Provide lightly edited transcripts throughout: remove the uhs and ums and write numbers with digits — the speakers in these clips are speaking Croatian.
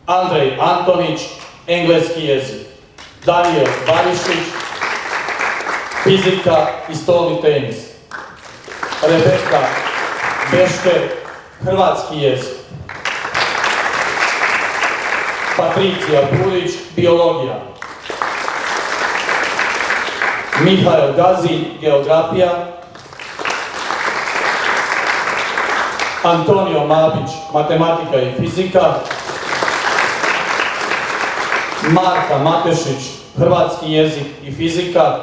Andrej Antonić, engleski jezik. Daniel Barišić, fizika i stolni tenis. Rebeka Bešter, hrvatski jezik. Patricija Burić, biologija. Mihael Gazin, geografija. Antonio Mabić, matematika i fizika. Marka Matešić, hrvatski jezik i fizika.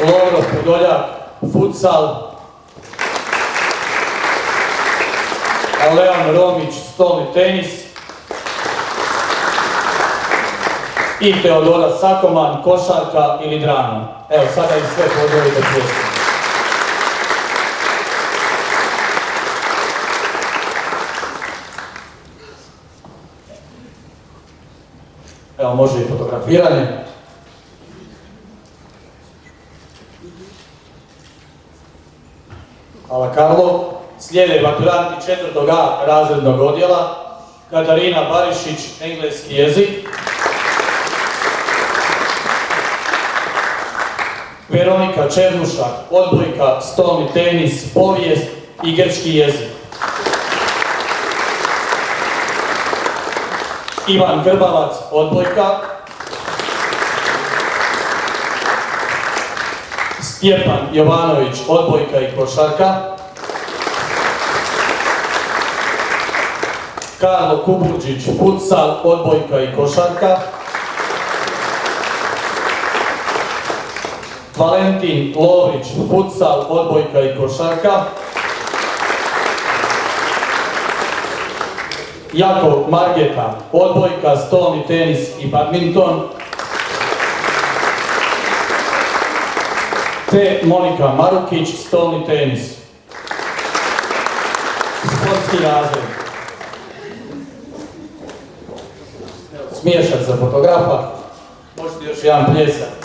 Lovro Podoljak, futsal. Leon Romić, stolni tenis. I Teodora Sakoman, košarka ili drama. Evo, sada ih sve pozdravite pljeskom. Evo, može i fotografiranje. Hvala Karlo. Slijede maturanti 4. razrednog odjela. Katarina Barišić, engleski jezik. Veronika Černušak, odbojka, stolni tenis, povijest i grčki jezik. Ivan Grbavac, odbojka. Stjepan Jovanović, odbojka i košarka. Karlo Kuburđić, futsal, odbojka i košarka. Valentin Lovrić, futsal, odbojka i košarka. Jakov Margeta, odbojka, stolni tenis i badminton. Te Monika Marukić, stolni tenis. Sportski razred. Smiješak za fotografa. Možete još jedan pljesak.